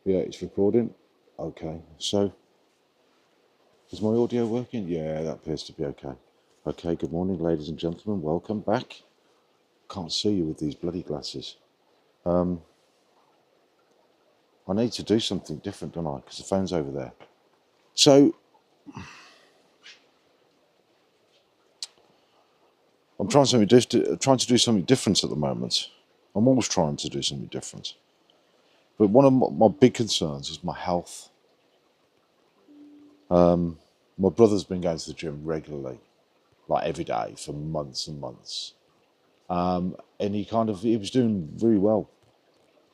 Yeah, it's recording. Okay, so is my audio working? Yeah, that appears to be okay. Okay, good morning, ladies and gentlemen. Welcome back. Can't see you with these bloody glasses. I need to do something different, don't I? Because the phone's over there. So I'm trying to do something different at the moment. I'm always trying to do something different. But one of my big concerns is my health. My brother's been going to the gym regularly, like every day for months and months. And he was doing really well.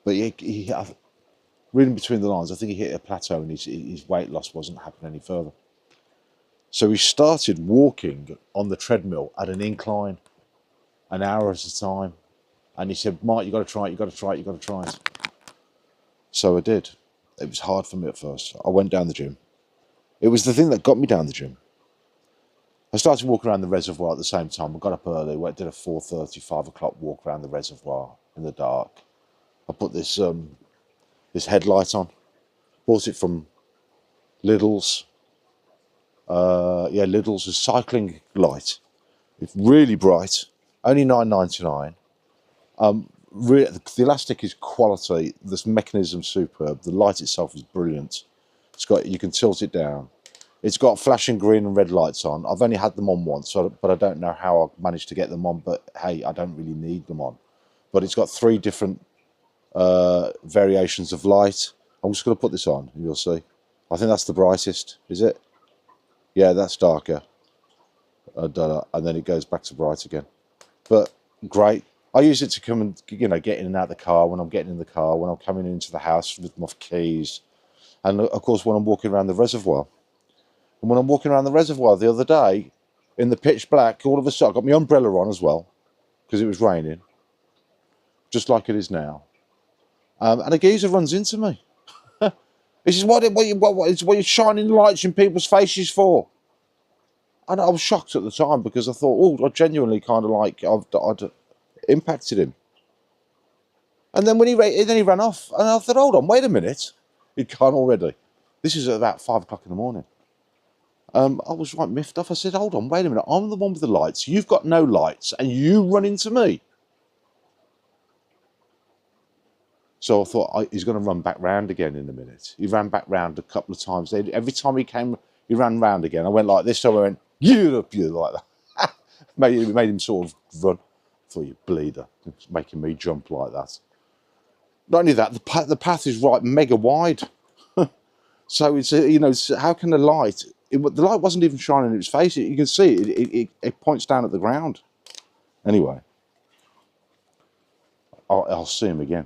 But reading between the lines, I think he hit a plateau and his weight loss wasn't happening any further. So he started walking on the treadmill at an incline, an hour at a time. And he said, Mike, you've got to try it, you've got to try it, you've got to try it. So I did. It was hard for me at first. I went down the gym. It was the thing that got me down the gym. I started walking around the reservoir at the same time. I got up early, did a 4:30, 5 o'clock walk around the reservoir in the dark. I put this headlight on. Bought it from Lidl's. Lidl's, a cycling light. It's really bright. Only $9.99. The elastic is quality. This mechanism's superb. The light itself is brilliant. You can tilt it down. It's got flashing green and red lights on. I've only had them on once, but I don't know how I managed to get them on. But hey, I don't really need them on. But it's got 3 different variations of light. I'm just going to put this on, and you'll see. I think that's the brightest, is it? Yeah, that's darker. And then it goes back to bright again. But great. I use it to come and, get in and out of the car when I'm getting in the car, when I'm coming into the house with my keys. And of course, when I'm walking around the reservoir. And when I'm walking around the reservoir the other day, in the pitch black, all of a sudden, I got my umbrella on as well, because it was raining, just like it is now. And a geezer runs into me. He says, what are you shining lights in people's faces for? And I was shocked at the time, because I thought, I genuinely kind of like, I'd impacted him. And then he ran off, and I thought, hold on, wait a minute. He'd gone already. This is at about 5 o'clock in the morning. I was right miffed off. I said, hold on, wait a minute. I'm the one with the lights. You've got no lights, and you run into me. So I thought, he's going to run back round again in a minute. He ran back round a couple of times. Every time he came, he ran round again. I went like this, so I went, you like that. made him sort of run. I thought, you bleeder. It's making me jump like that. Not only that, the path is right mega wide. So it's, how can the light... the light wasn't even shining in its face. You can see it points down at the ground. Anyway, I'll see him again.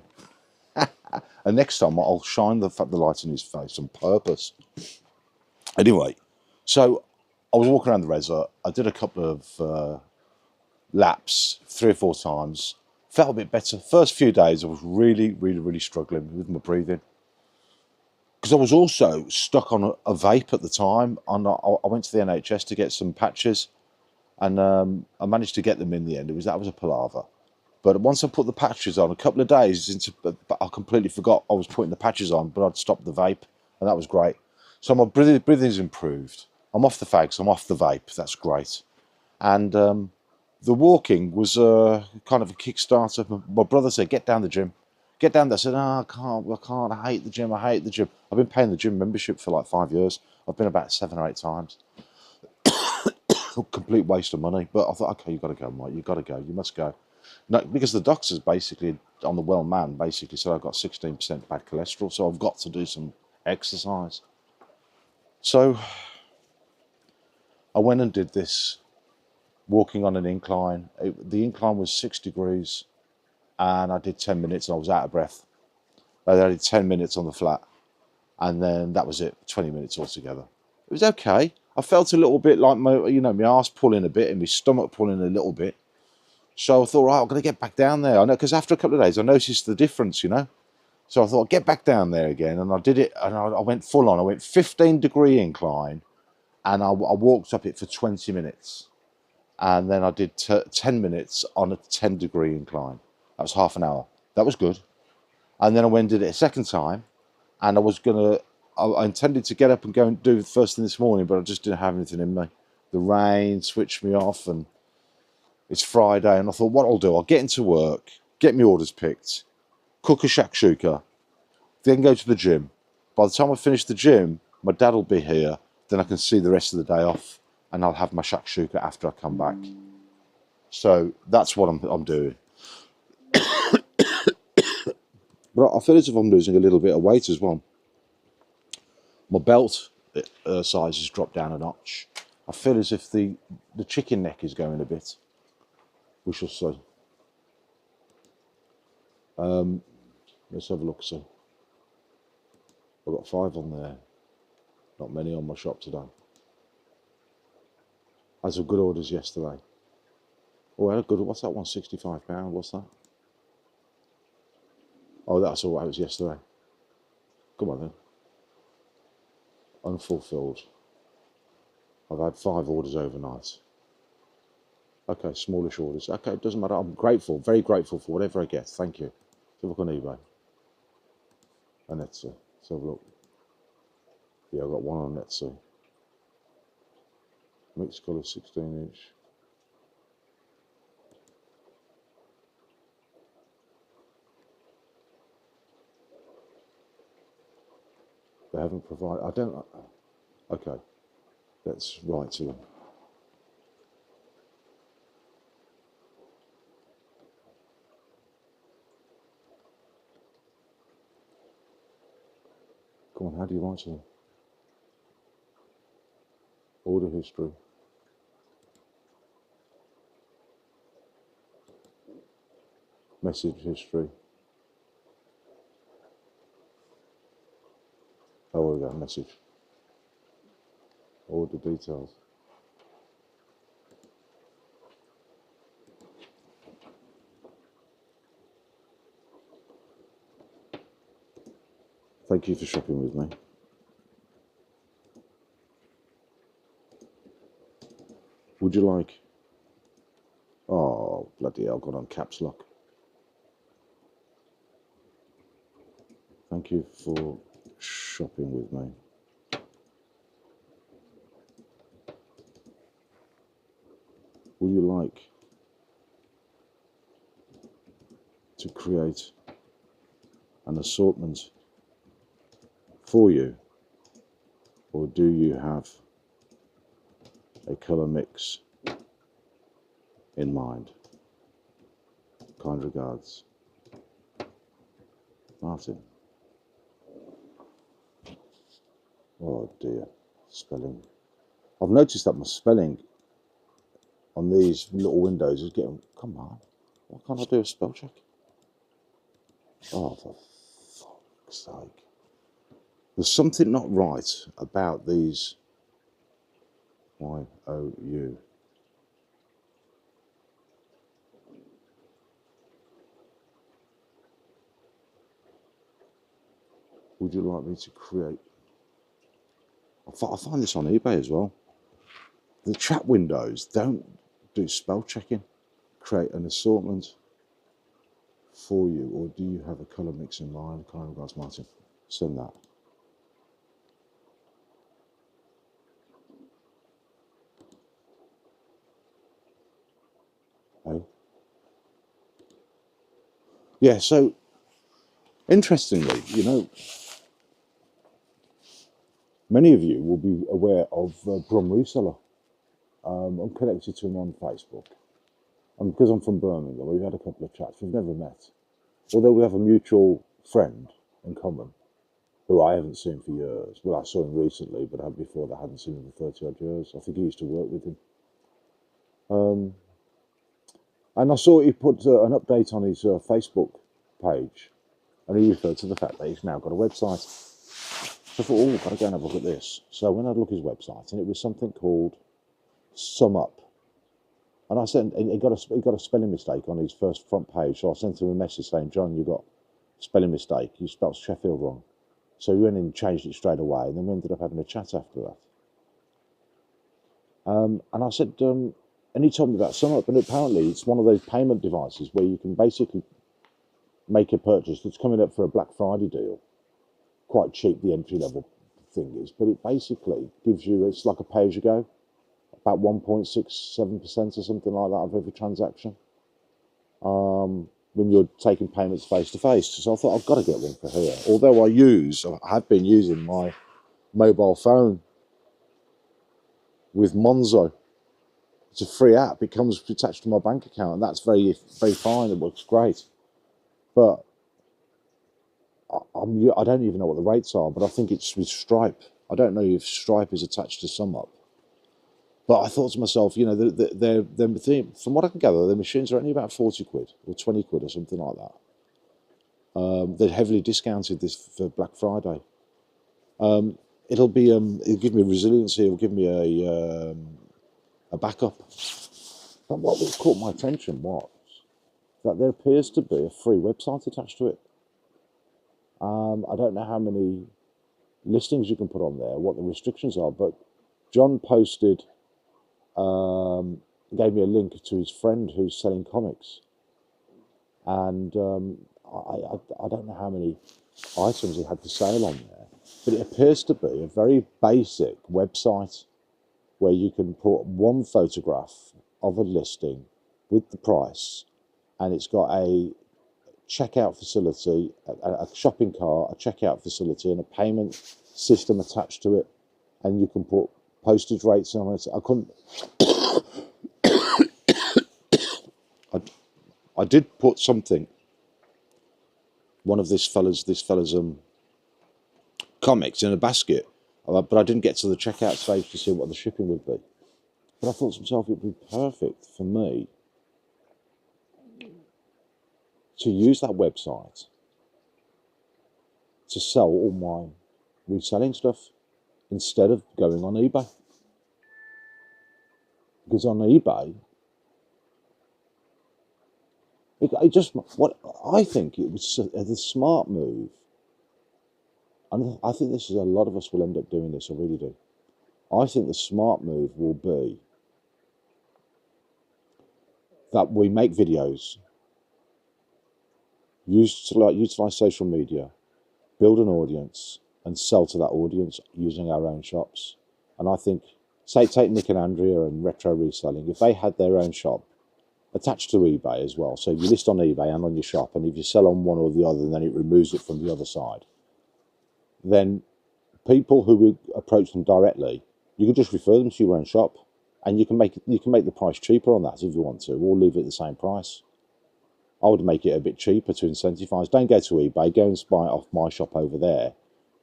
And next time I'll shine the light in his face on purpose. Anyway, so I was walking around the reservoir. I did a couple of laps, 3 or 4 times. Felt a bit better. First few days I was really, really, really struggling with my breathing. Because I was also stuck on a vape at the time. And I went to the NHS to get some patches. And I managed to get them in the end. That was a palaver. But once I put the patches on, a couple of days I completely forgot I was putting the patches on, but I'd stopped the vape, and that was great. So my breathing's improved. I'm off the fags, I'm off the vape. That's great. And the walking was kind of a kickstarter. My brother said, get down the gym. Get down there. I said, I can't. I hate the gym. I've been paying the gym membership for like 5 years. I've been about 7 or 8 times. Complete waste of money. But I thought, okay, you've got to go, Mike. You've got to go. You must go. No, because the doctors basically, on the well man, basically said I've got 16% bad cholesterol, so I've got to do some exercise. So I went and did this, walking on an incline. The incline was 6 degrees, and I did 10 minutes, and I was out of breath. I did 10 minutes on the flat, and then that was it, 20 minutes altogether. It was okay. I felt a little bit like my arse pulling a bit and my stomach pulling a little bit. So I thought, right, I'm going to get back down there. I know, because after a couple of days, I noticed the difference, So I thought, get back down there again. And I did it, and I went full on. I went 15-degree incline, and I walked up it for 20 minutes. And then I did 10 minutes on a 10-degree incline. That was half an hour. That was good. And then I went and did it a second time. and I intended to get up and go and do the first thing this morning, but I just didn't have anything in me. The rain switched me off, and it's Friday, and I thought, what I'll do, I'll get into work, get my orders picked, cook a shakshuka, then go to the gym. By the time I finish the gym, my dad will be here, then I can see the rest of the day off, and I'll have my shakshuka after I come back. So that's what I'm doing. But I feel as if I'm losing a little bit of weight as well. My belt size has dropped down a notch. I feel as if the chicken neck is going a bit. We shall see. Let's have a look. See, I've got 5 on there. Not many on my shop today. I had some good orders yesterday. Oh, I had a good. What's that one? £65. What's that? Oh, that's all right. It was yesterday. Come on then. Unfulfilled. I've had 5 orders overnight. Okay, smallish orders. Okay, it doesn't matter. I'm grateful, very grateful for whatever I get. Thank you. Let's have a look on eBay. And Etsy. Let's have a look. Yeah, I've got one on Etsy. Mixed colour 16-inch. They haven't provided. I don't. Okay, let's write to them. Come on, how do you write to them? Order history. Message history. Oh, we go. Message. Order details. Thank you for shopping with me. Would you like? Oh, bloody hell, got on caps lock. Thank you for shopping with me. Would you like to create an assortment for you, or do you have a colour mix in mind? Kind regards, Martin. Oh dear, spelling. I've noticed that my spelling on these little windows is getting, come on, why can't I do a spell check? Oh, for fuck's sake. There's something not right about these Y-O-U. Would you like me to create? I find this on eBay as well. The chat windows don't do spell checking. Create an assortment for you, or do you have a colour mix in mind? Kind regards, Martin. Send that. Hey. Yeah, so interestingly, you know, many of you will be aware of Brum Reseller. I'm connected to him on Facebook. And because I'm from Birmingham, we've had a couple of chats. We've never met. Although we have a mutual friend in common, who I haven't seen for years. Well, I saw him recently, but before that I hadn't seen him for 30 odd years. I think he used to work with him. And I saw he put an update on his Facebook page, and he referred to the fact that he's now got a website. So I thought, oh, I've got to go and have a look at this. So I went and had a look at his website, and it was something called SumUp. And I sent, and he got a spelling mistake on his first front page. So I sent him a message saying, John, you got a spelling mistake. You spelled Sheffield wrong. So he went in and changed it straight away, and then we ended up having a chat after that. And I said, and he told me about SumUp, and apparently it's one of those payment devices where you can basically make a purchase that's coming up for a Black Friday deal. quite cheap the entry level thing is, but it basically gives you, it's like a pay as you go, about 1.67% or something like that of every transaction. When you're taking payments face to face. So I thought I've got to get one for here. Although I have been using my mobile phone with Monzo. It's a free app. It comes attached to my bank account, and that's very, very fine. It works great. But I don't even know what the rates are, but I think it's with Stripe. I don't know if Stripe is attached to SumUp. But I thought to myself, you know, from what I can gather, the machines are only about 40 quid or 20 quid or something like that. They're heavily discounted this for Black Friday. It'll give me resiliency. It'll give me a backup. But what caught my attention was that there appears to be a free website attached to it. I don't know how many listings you can put on there, what the restrictions are, but John posted, gave me a link to his friend who's selling comics, and I don't know how many items he had for sale on there, but it appears to be a very basic website where you can put one photograph of a listing with the price, and it's got a checkout facility, a shopping cart, a checkout facility, and a payment system attached to it, and you can put postage rates on it. I did put something, one of this fella's comics in a basket, but I didn't get to the checkout stage to see what the shipping would be. But I thought to myself, it would be perfect for me to use that website to sell all my reselling stuff instead of going on eBay. Because on eBay, what I think it was the smart move, and I think this is a lot of us will end up doing this, I really do. I think the smart move will be that we make videos, utilize social media, build an audience, and sell to that audience using our own shops. And I think, take Nick and Andrea and Retro Reselling, if they had their own shop attached to eBay as well, so you list on eBay and on your shop, and if you sell on one or the other, then it removes it from the other side, then people who would approach them directly, you can just refer them to your own shop, and you can make the price cheaper on that if you want to, or leave it at the same price. I would make it a bit cheaper to incentivize. Don't go to eBay, go and buy it off my shop over there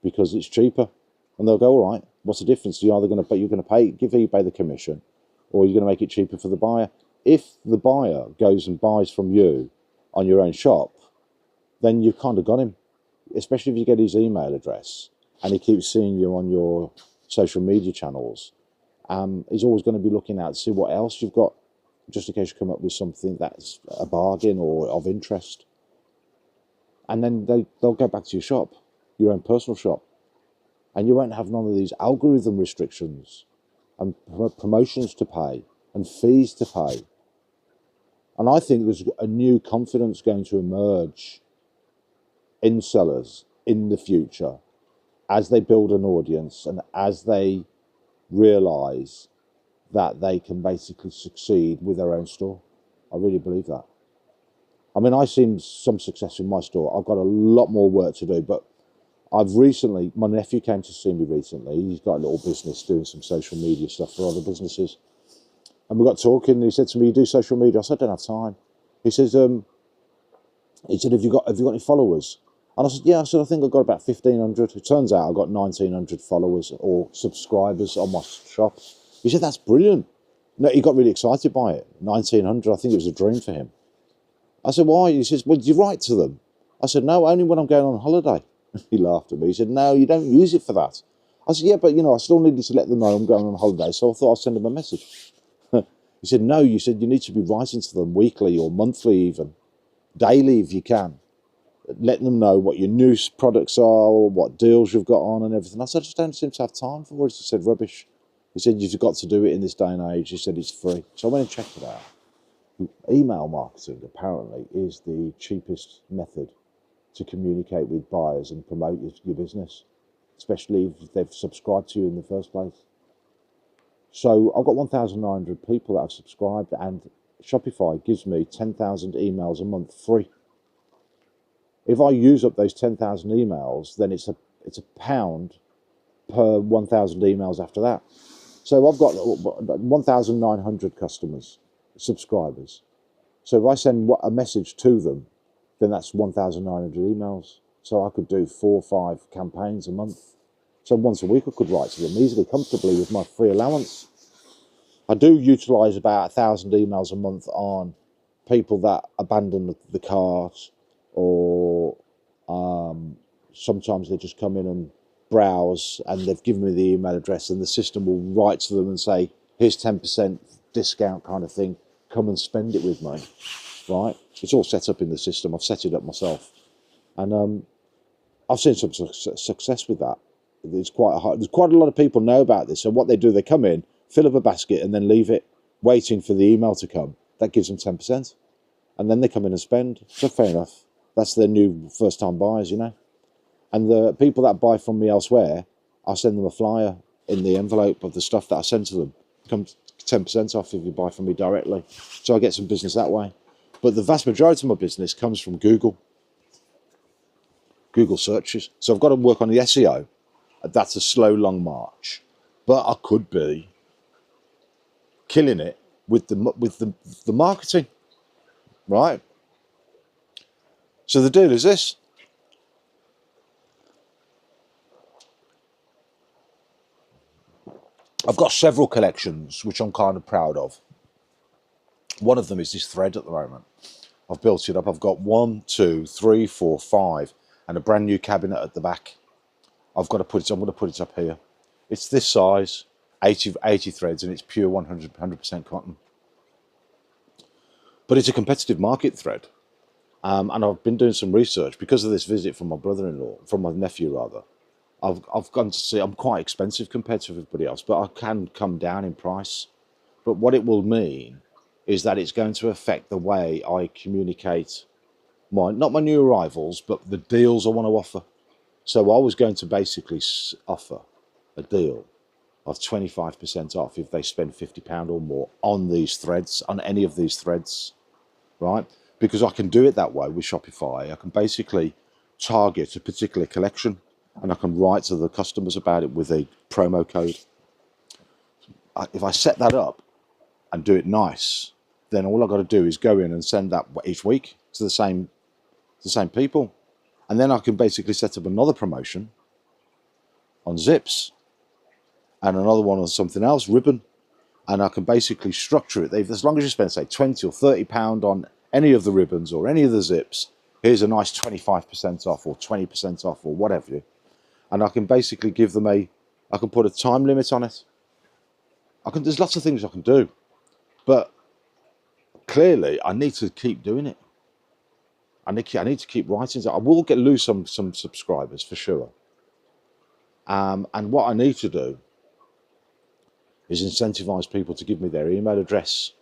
because it's cheaper. And they'll go, all right, what's the difference? You're either going to pay, give eBay the commission, or you're going to make it cheaper for the buyer. If the buyer goes and buys from you on your own shop, then you've kind of got him, especially if you get his email address and he keeps seeing you on your social media channels. He's always going to be looking out to see what else you've got, just in case you come up with something that's a bargain or of interest. And then they'll go back to your shop, your own personal shop. And you won't have none of these algorithm restrictions and promotions to pay and fees to pay. And I think there's a new confidence going to emerge in sellers in the future as they build an audience and as they realise that they can basically succeed with their own store. I really believe that. I mean, I've seen some success in my store. I've got a lot more work to do, but my nephew came to see me recently. He's got a little business doing some social media stuff for other businesses. And we got talking, and he said to me, you do social media? I said, I don't have time. He said, have you got any followers? And I said, yeah. I said, I think I've got about 1,500. It turns out I've got 1,900 followers or subscribers on my shop. He said, that's brilliant. No, he got really excited by it. 1,900, I think it was a dream for him. I said, why? He says, well, do you write to them? I said, no, only when I'm going on holiday. He laughed at me. He said, no, you don't use it for that. I said, yeah, but, I still needed to let them know I'm going on holiday, so I thought I'll send them a message. He said, no, you said you need to be writing to them weekly or monthly even, daily if you can, letting them know what your new products are, what deals you've got on and everything. I said, I just don't seem to have time for it. He said, rubbish. He said, you've got to do it in this day and age. He said, it's free. So I went and checked it out. Email marketing, apparently, is the cheapest method to communicate with buyers and promote your business, especially if they've subscribed to you in the first place. So I've got 1,900 people that have subscribed, and Shopify gives me 10,000 emails a month free. If I use up those 10,000 emails, then it's a pound per 1,000 emails after that. So I've got 1,900 customers, subscribers. So if I send a message to them, then that's 1,900 emails. So I could do 4 or 5 campaigns a month. So once a week I could write to them easily, comfortably with my free allowance. I do utilise about 1,000 emails a month on people that abandon the cart, or sometimes they just come in and browse and they've given me the email address, and the system will write to them and say, here's 10% discount kind of thing, come and spend it with me, right? It's all set up in the system. I've set it up myself, and I've seen some success with that. It's quite hard. There's quite a lot of people know about this. So what they do, they come in, fill up a basket, and then leave it waiting for the email to come. That gives them 10%, and then they come in and spend. So fair enough. That's their new first-time buyers, you know. And the people that buy from me elsewhere, I send them a flyer in the envelope of the stuff that I send to them. Comes 10% off if you buy from me directly. So I get some business that way. But the vast majority of my business comes from Google searches. So I've got to work on the SEO. That's a slow, long march. But I could be killing it with the marketing, right? So the deal is this. I've got several collections which I'm kind of proud of. One of them is this thread at the moment. I've built it up. I've got 1, 2, 3, 4, 5, and a brand new cabinet at the back. I'm going to put it up here. It's this size, 80 threads, and it's pure 100% cotton. But it's a competitive market thread. And I've been doing some research because of this visit from my brother-in-law, from my nephew rather. I've gone to see I'm quite expensive compared to everybody else, but I can come down in price. But what it will mean is that it's going to affect the way I communicate not my new arrivals, but the deals I want to offer. So I was going to basically offer a deal of 25% off if they spend £50 or more on these threads, on any of these threads, right? Because I can do it that way with Shopify. I can basically target a particular collection, and I can write to the customers about it with a promo code. If I set that up and do it nice, then all I've got to do is go in and send that each week to the same people. And then I can basically set up another promotion on zips and another one on something else, ribbon. And I can basically structure it. As long as you spend, say, £20 or £30 on any of the ribbons or any of the zips, here's a nice 25% off or 20% off or whatever. And I can basically give them I can put a time limit on it. There's lots of things I can do. But clearly, I need to keep doing it. I need to keep writing. I will lose some subscribers for sure. And what I need to do is incentivize people to give me their email address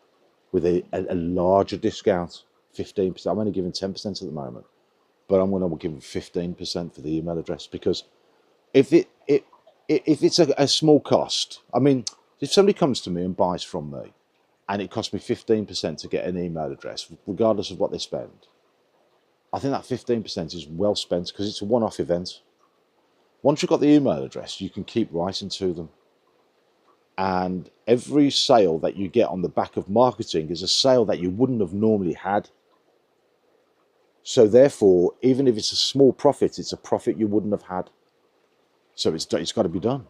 with a larger discount, 15%. I'm only giving 10% at the moment, but I'm going to give them 15% for the email address, because if it's a small cost, I mean, if somebody comes to me and buys from me and it costs me 15% to get an email address, regardless of what they spend, I think that 15% is well spent, because it's a one-off event. Once you've got the email address, you can keep writing to them. And every sale that you get on the back of marketing is a sale that you wouldn't have normally had. So therefore, even if it's a small profit, it's a profit you wouldn't have had. So it's got to be done.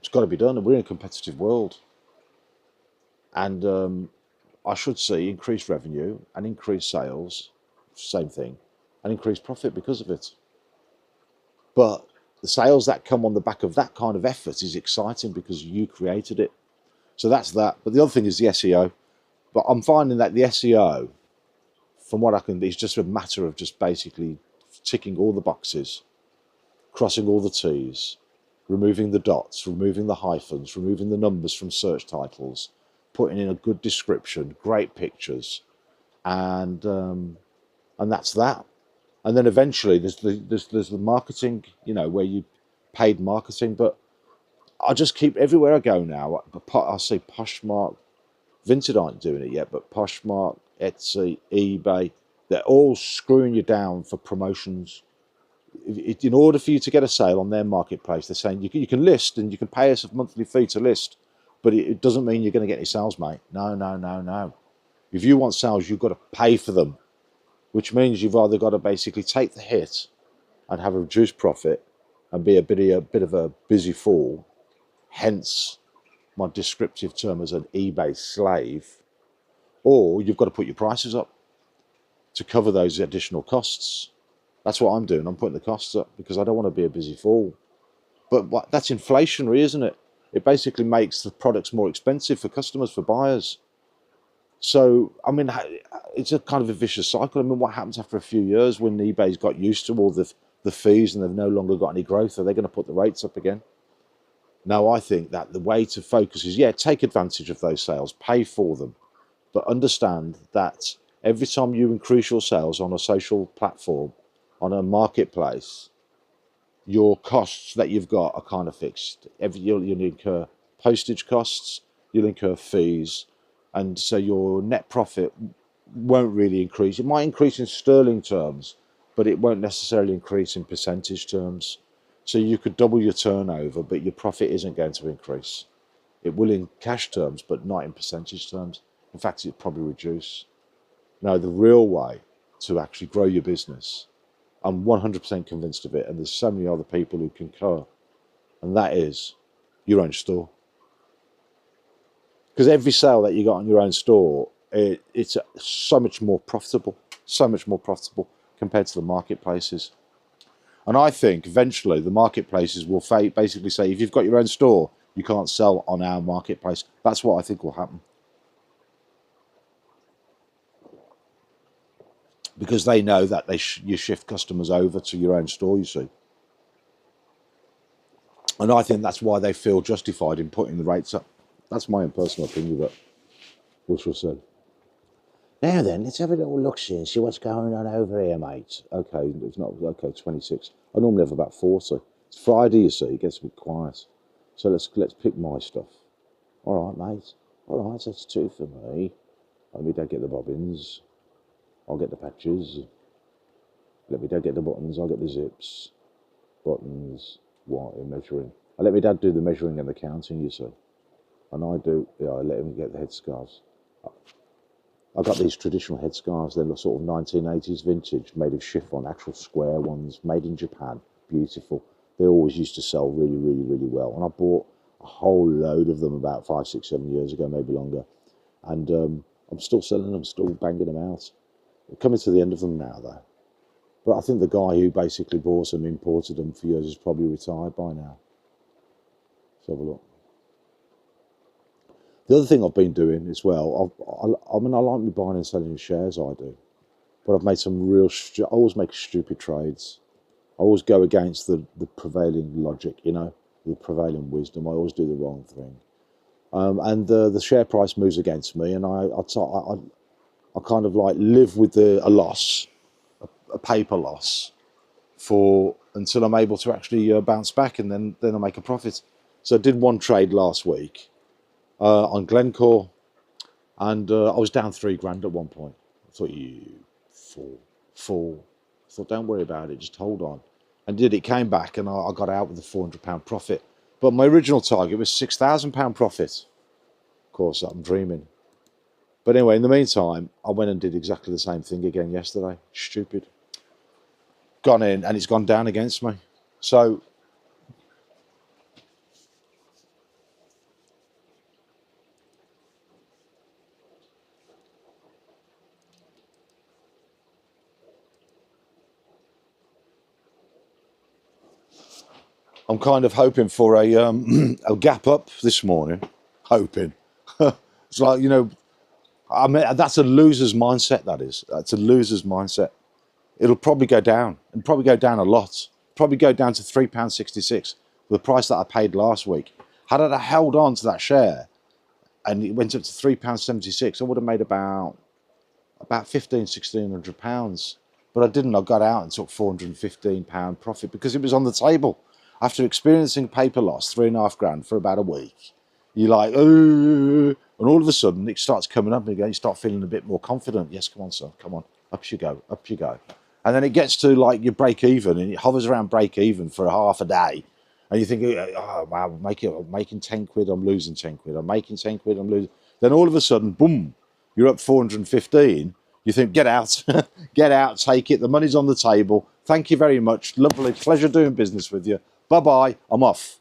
It's got to be done. And we're in a competitive world. And I should see increased revenue and increased sales, same thing, and increased profit because of it. But the sales that come on the back of that kind of effort is exciting because you created it. So that's that. But the other thing is the SEO. But I'm finding that the SEO, from what I can do, is just a matter of just basically ticking all the boxes, crossing all the T's, removing the dots, removing the hyphens, removing the numbers from search titles, putting in a good description, great pictures, and that's that. And then eventually there's the marketing, you know, where you paid marketing. But I just keep, everywhere I go now, I see Poshmark, Vinted aren't doing it yet, but Poshmark, Etsy, eBay, they're all screwing you down for promotions. In order for you to get a sale on their marketplace, they're saying you can list and you can pay us a monthly fee to list, but it doesn't mean you're going to get any sales, mate. No, no, no, no. If you want sales, you've got to pay for them, which means you've either got to basically take the hit and have a reduced profit and be a bit of a busy fool, hence my descriptive term as an eBay slave, or you've got to put your prices up to cover those additional costs. That's what I'm doing. I'm putting the costs up because I don't want to be a busy fool. But that's inflationary, isn't it? It basically makes the products more expensive for customers, for buyers. So, I mean, it's a kind of a vicious cycle. I mean, what happens after a few years when eBay's got used to all the fees and they've no longer got any growth? Are they going to put the rates up again? No, I think that the way to focus is, yeah, take advantage of those sales, pay for them, but understand that every time you increase your sales on a social platform, on a marketplace, your costs that you've got are kind of fixed. You'll incur postage costs, you'll incur fees, and so your net profit won't really increase. It might increase in sterling terms, but it won't necessarily increase in percentage terms. So you could double your turnover, but your profit isn't going to increase. It will in cash terms, but not in percentage terms. In fact, it'll probably reduce. Now, the real way to actually grow your business, I'm 100% convinced of it, and there's so many other people who concur, and that is your own store. Because every sale that you got on your own store, it's so much more profitable compared to the marketplaces. And I think eventually the marketplaces will basically say, if you've got your own store, you can't sell on our marketplace. That's what I think will happen. Because they know that you shift customers over to your own store, you see. And I think that's why they feel justified in putting the rates up. That's my own personal opinion, but we shall see. Now then, let's have a little look-see and see what's going on over here, mate. Okay, it's not, okay, 26. I normally have about 40. It's Friday, you see, it gets a bit quiet. So let's pick my stuff. All right, mate. All right, that's 2 for me. Let me dad get the bobbins. I'll get the patches. Let me dad get the buttons. I'll get the zips. Buttons, wire, measuring. I let me dad do the measuring and the counting, you see. And I let him get the headscarves. I got these traditional headscarves. They're sort of 1980s vintage, made of chiffon, actual square ones, made in Japan. Beautiful. They always used to sell really, really, really well. And I bought a whole load of them about 5, 6, 7 years ago, maybe longer. And I'm still selling them, still banging them out. We're coming to the end of them now, though. But I think the guy who basically bought them, imported them for years, is probably retired by now. Let's have a look. The other thing I've been doing as well, I mean, I like me buying and selling shares, I do. But I've made some I always make stupid trades. I always go against the prevailing logic, you know, the prevailing wisdom. I always do the wrong thing. And the share price moves against me, and I kind of like live with a loss, a paper loss, until I'm able to actually bounce back, and then I make a profit. So I did one trade last week on Glencore, and I was down $3,000 at one point. I thought, you fool. I thought, don't worry about it, just hold on. And it came back, and I got out with a £400 profit. But my original target was £6,000 profit. Of course, I'm dreaming. But anyway, in the meantime, I went and did exactly the same thing again yesterday. Stupid. Gone in, and it's gone down against me. So I'm kind of hoping for a gap up this morning. Hoping. It's like, you know, I mean, that's a loser's mindset, that is. That's a loser's mindset. It'll probably go down, and probably go down a lot. Probably go down to £3.66, the price that I paid last week. Had I held on to that share and it went up to £3.76, I would have made about £1,500, £1,600. But I didn't. I got out and took £415 profit because it was on the table. After experiencing paper loss, 3.5 grand for about a week, you're like, oh, and all of a sudden it starts coming up again. You start feeling a bit more confident. Yes, come on, son, come on, up you go, up you go. And then it gets to like your break even, and it hovers around break even for half a day. And you think, oh, wow, I'm making 10 quid, I'm losing 10 quid. I'm making 10 quid, I'm losing. Then all of a sudden, boom, you're up 415. You think, get out, get out, take it. The money's on the table. Thank you very much. Lovely. Pleasure doing business with you. Bye-bye. I'm off.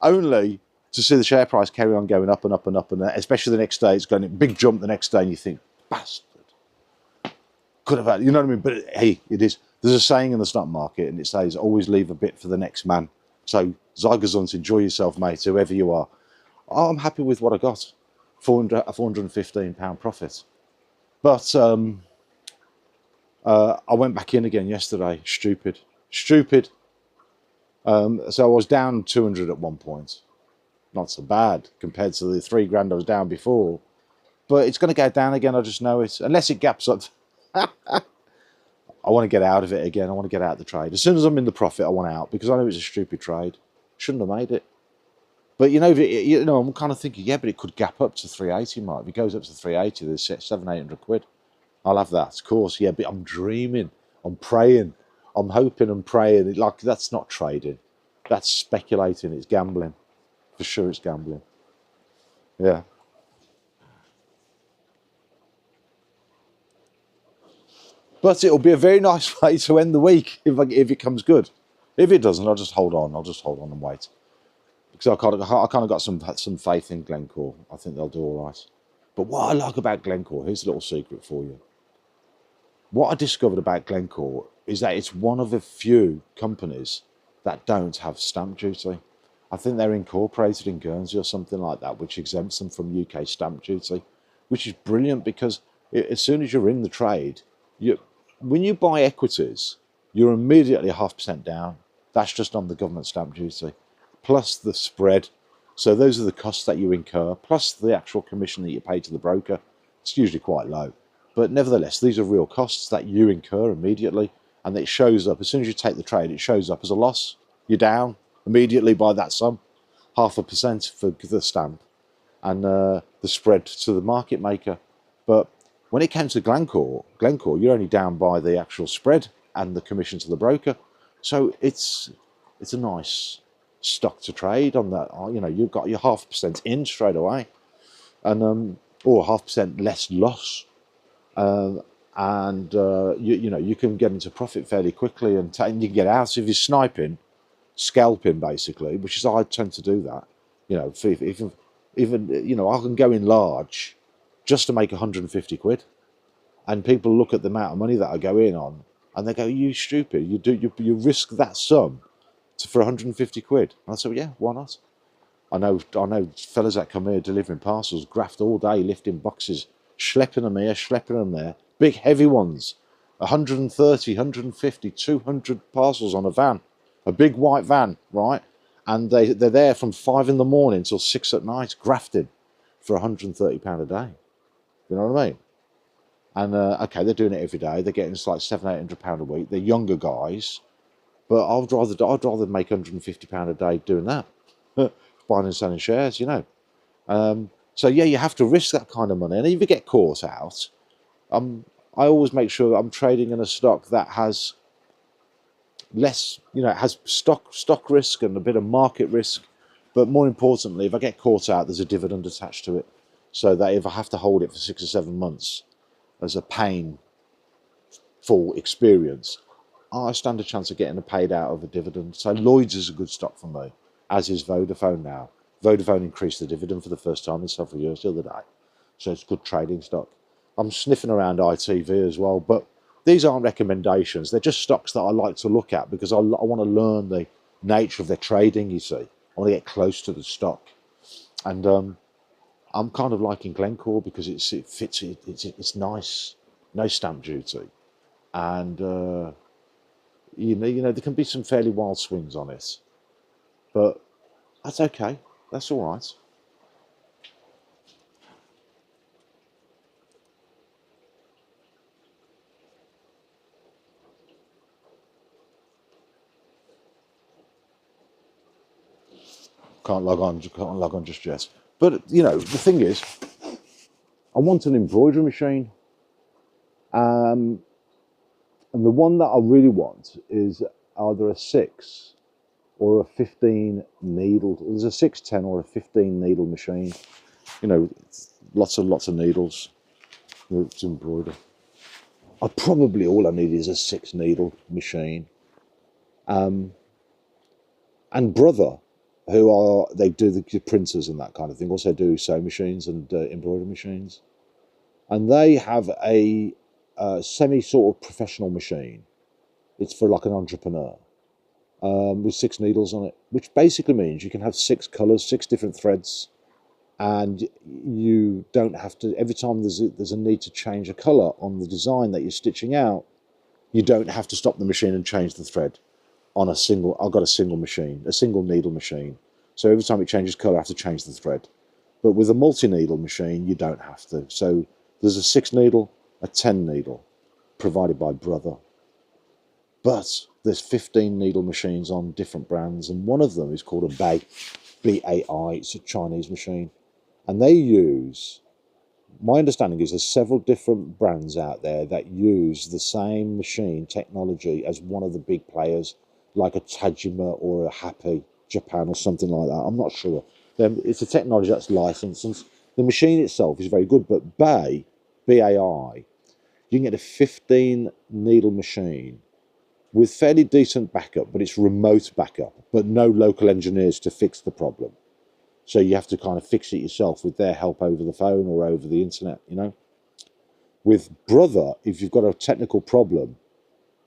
Only to see the share price carry on going up and up and up, and especially the next day, it's going a big jump the next day, and you think, bastard. Could have had, you know what I mean? But hey, it is. There's a saying in the stock market, and it says, always leave a bit for the next man. So, Zygozunt, enjoy yourself, mate, whoever you are. I'm happy with what I got. £415 profit. But I went back in again yesterday. Stupid. Stupid. So I was down 200 at one point. Not so bad compared to the 3 grand I was down before. But it's going to go down again, I just know it. Unless it gaps up. I want to get out of it again. I want to get out of the trade. As soon as I'm in the profit, I want out because I know it's a stupid trade. Shouldn't have made it. But you know, I'm kind of thinking, yeah, but it could gap up to 380, Mike. If it goes up to 380, there's 700-800 quid. I'll have that, of course. Yeah, but I'm dreaming. I'm praying. I'm hoping and praying. Like, that's not trading. That's speculating. It's gambling. For sure it's gambling. Yeah. But it'll be a very nice way to end the week if it comes good. If it doesn't, I'll just hold on. I'll just hold on and wait. Because I kind of got some faith in Glencore. I think they'll do all right. But what I like about Glencore, here's a little secret for you. What I discovered about Glencore is that it's one of the few companies that don't have stamp duty. I think they're incorporated in Guernsey or something like that, which exempts them from UK stamp duty, which is brilliant because as soon as you're in the trade, when you buy equities, you're immediately 0.5% down. That's just on the government stamp duty, plus the spread. So those are the costs that you incur, plus the actual commission that you pay to the broker. It's usually quite low. But nevertheless, these are real costs that you incur immediately, and it shows up. As soon as you take the trade, it shows up as a loss. You're down immediately by that sum, 0.5% for the stamp, and the spread to the market maker. But when it came to Glencore, you're only down by the actual spread and the commission to the broker. So it's a nice stock to trade on that. You know, you've got your 0.5% in straight away, and or 0.5% less loss. You know, you can get into profit fairly quickly, and you can get out if you're sniping, scalping basically, which is I tend to do that. You know, even you know, I can go in large just to make 150 quid, and people look at the amount of money that I go in on, and they go, "You stupid! You risk that sum for 150 quid?" And I say, well, "Yeah, why not?" I know fellas that come here delivering parcels, graft all day, lifting boxes, schlepping them here, schlepping them there. Big heavy ones, 130, 150, 200 parcels on a van, a big white van, right? And they're there from 5 in the morning till 6 at night, grafting for £130 a day. You know what I mean? And okay, they're doing it every day. They're getting like £700-800 a week. They're younger guys, but I'd rather make £150 a day doing that, buying and selling shares, you know. So yeah, you have to risk that kind of money, and if you get caught out, I always make sure that I'm trading in a stock that has less, you know, it has stock risk and a bit of market risk, but more importantly, if I get caught out, there's a dividend attached to it, so that if I have to hold it for 6 or 7 months as a painful experience, I stand a chance of getting paid out of a dividend. So Lloyds is a good stock for me, as is Vodafone now. Vodafone increased the dividend for the first time in several years the other day, so it's good trading stock. I'm sniffing around ITV as well, but these aren't recommendations. They're just stocks that I like to look at because I want to learn the nature of their trading, you see. I want to get close to the stock. And I'm kind of liking Glencore because it fits, it's nice, no stamp duty. And, you know, there can be some fairly wild swings on it. But that's okay. That's all right. can't log on just yet. But, you know, the thing is, I want an embroidery machine. And the one that I really want is either a 6 or a 15 needle. There's a 610 or a 15 needle machine. You know, lots of needles to embroider. All I need is a 6 needle machine. And Brother, they do the printers and that kind of thing, also do sewing machines and embroidery machines. And they have a semi sort of professional machine. It's for like an entrepreneur with 6 needles on it, which basically means you can have 6 colours, 6 different threads, and you don't have to, every time there's a need to change a colour on the design that you're stitching out, you don't have to stop the machine and change the thread on I've got a single machine, a single needle machine. So every time it changes colour, I have to change the thread. But with a multi-needle machine, you don't have to. So there's a 6 needle, a 10 needle, provided by Brother. But there's 15 needle machines on different brands, and one of them is called a Bai, B-A-I. It's a Chinese machine. And they use, my understanding is there's several different brands out there that use the same machine technology as one of the big players, like a Tajima or a Happy Japan or something like that. I'm not sure. It's a technology that's licensed, and the machine itself is very good, but Bai, B-A-I, you can get a 15 needle machine with fairly decent backup, but it's remote backup, but no local engineers to fix the problem. So you have to kind of fix it yourself with their help over the phone or over the internet, you know. With Brother, if you've got a technical problem,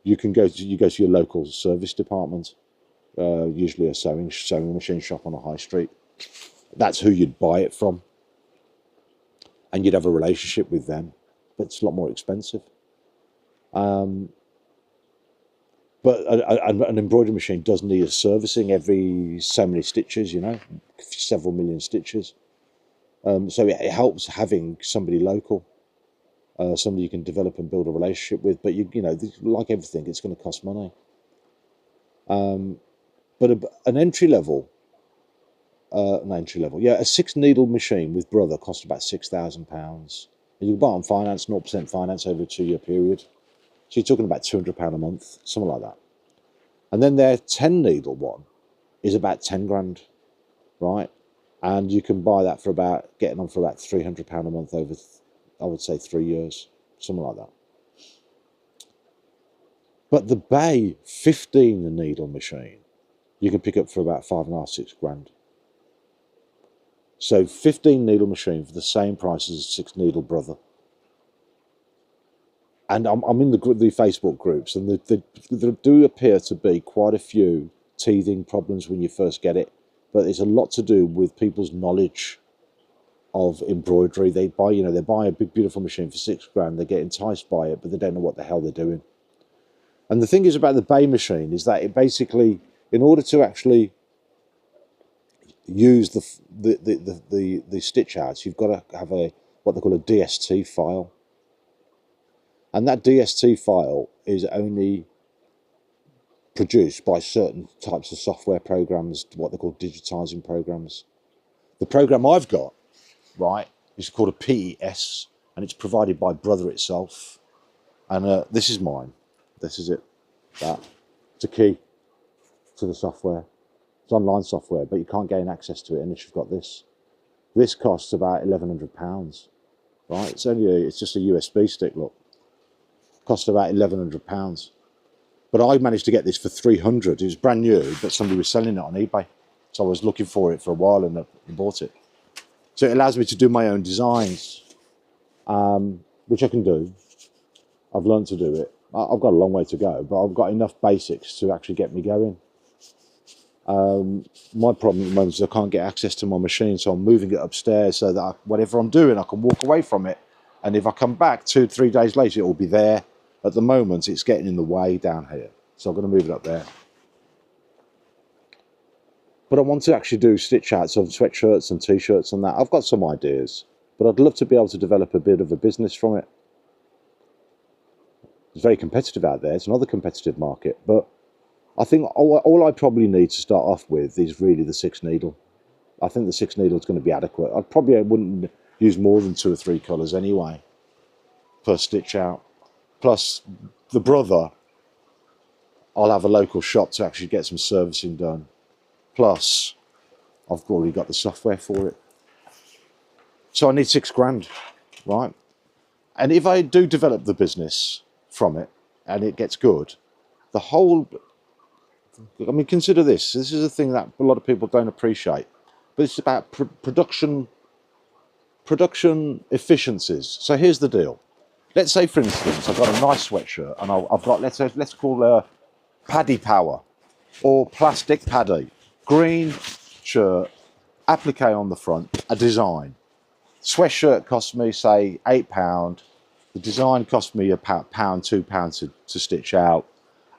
you go to your local service department, usually a sewing machine shop on a high street. That's who you'd buy it from, and you'd have a relationship with them, but it's a lot more expensive. But an embroidery machine does need a servicing every so many stitches, you know, several million stitches. So it helps having somebody local, somebody you can develop and build a relationship with. But you know, like everything, it's going to cost money. But an entry level, a 6 needle machine with Brother costs about £6,000. You can buy it on finance, 0% finance over a 2-year period. So you're talking about £200 a month, something like that. And then their 10 needle one is about 10 grand, right? And you can buy that for getting on for about £300 a month over, I would say, 3 years, something like that. But the Bai 15 needle machine, you can pick up for about 5.5, 6 grand. So 15 needle machine for the same price as a 6 needle Brother. And I'm in the Facebook groups, and there do appear to be quite a few teething problems when you first get it, but it's a lot to do with people's knowledge of embroidery. They buy a big beautiful machine for 6 grand. They get enticed by it, but they don't know what the hell they're doing. And the thing is about the Bai machine is that it basically, in order to actually use the stitch outs, you've got to have what they call a DST file. And that DST file is only produced by certain types of software programs, what they call digitizing programs. The program I've got, right, is called a PES, and it's provided by Brother itself. And this is mine. This is it. It's a key to the software. It's online software, but you can't gain access to it unless you've got this. This costs about £1,100, right? It's just a USB stick, look. Cost about £1,100, but I managed to get this for 300. It was brand new, but somebody was selling it on eBay, so I was looking for it for a while and I bought it. So it allows me to do my own designs, which I can do. I've learned to do it. I've got a long way to go, but I've got enough basics to actually get me going. My problem at the moment is I can't get access to my machine, so I'm moving it upstairs so that whatever I'm doing, I can walk away from it, and if I come back 2-3 days later, it will be there. At the moment, it's getting in the way down here, so I'm going to move it up there. But I want to actually do stitch outs of sweatshirts and t-shirts and that. I've got some ideas, but I'd love to be able to develop a bit of a business from it. It's very competitive out there. It's another competitive market, but I think all I probably need to start off with is really the 6 needle. I think the 6 needle is going to be adequate. I probably wouldn't use more than 2 or 3 colours anyway per stitch out. Plus, the brother, I'll have a local shop to actually get some servicing done. Plus, I've already got the software for it. So I need 6 grand, right? And if I do develop the business from it and it gets good, the whole, I mean, consider this. This is a thing that a lot of people don't appreciate, but it's about production efficiencies. So here's the deal. Let's say, for instance, I've got a nice sweatshirt and I've got, let's call paddy power or plastic paddy, green shirt, applique on the front, a design. Sweatshirt cost me, say, £8. The design cost me £1, £2 to stitch out,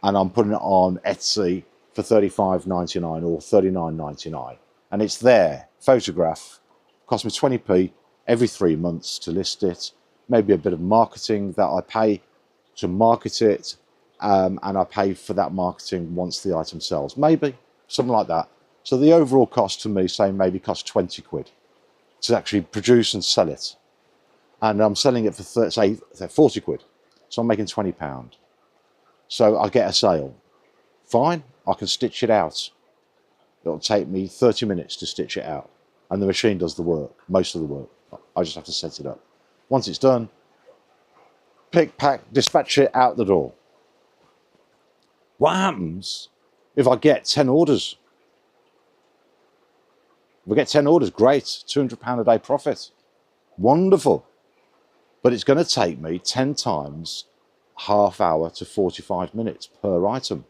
and I'm putting it on Etsy for $35.99 or $39.99, and it's there. Photograph cost me 20p every 3 months to list it. Maybe a bit of marketing that I pay to market it, and I pay for that marketing once the item sells. Maybe something like that. So the overall cost to me, say, maybe cost 20 quid to actually produce and sell it. And I'm selling it for, say 40 quid. So I'm making £20. So I get a sale. Fine, I can stitch it out. It'll take me 30 minutes to stitch it out. And the machine does the work, most of the work. I just have to set it up. Once it's done, pick, pack, dispatch it out the door. What happens if I get 10 orders? If I get 10 orders, great, £200 a day profit. Wonderful. But it's going to take me 10 times half hour to 45 minutes per item.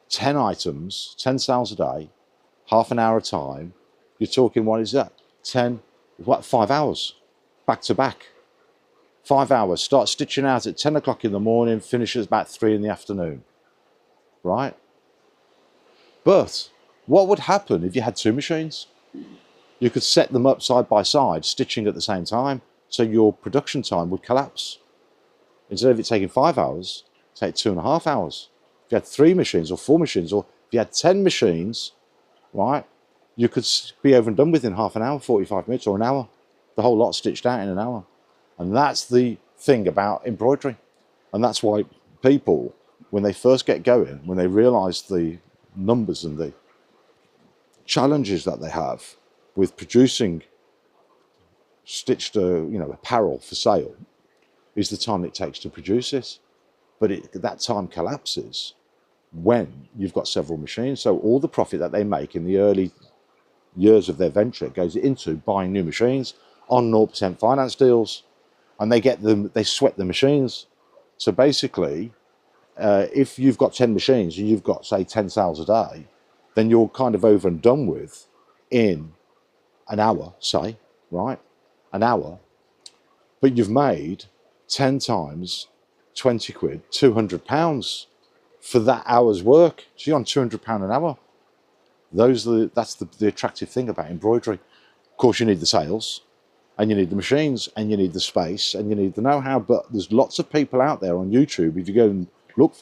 10 items, 10 sales a day, half an hour a time. You're talking, what is that? 5 hours, back to back. 5 hours, start stitching out at 10 o'clock in the morning, finishes about 3 in the afternoon, right? But what would happen if you had 2 machines? You could set them up side by side, stitching at the same time, so your production time would collapse. Instead of it taking 5 hours, take 2.5 hours. If you had 3 machines or 4 machines, or if you had 10 machines, right, you could be over and done within half an hour, 45 minutes or an hour. The whole lot stitched out in an hour. And that's the thing about embroidery. And that's why people, when they first get going, when they realise the numbers and the challenges that they have with producing stitched apparel for sale, is the time it takes to produce it. But that time collapses when you've got several machines. So all the profit that they make in the early years of their venture goes into buying new machines on 0% finance deals, and they sweat the machines. So basically, if you've got 10 machines and you've got, say, 10 sales a day, then you're kind of over and done with in an hour, say, right? An hour. But you've made 10 times 20 quid, £200 for that hour's work. So you're on £200 an hour. That's the attractive thing about embroidery. Of course, you need the sales, and you need the machines, and you need the space, and you need the know-how. But there's lots of people out there on YouTube, if you go and look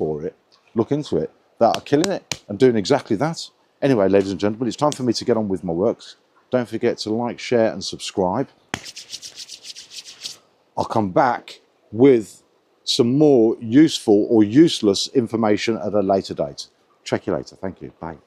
into it, that are killing it and doing exactly that. Anyway, ladies and gentlemen, it's time for me to get on with my works. Don't forget to like, share, and subscribe. I'll come back with some more useful or useless information at a later date. Check you later. Thank you. Bye.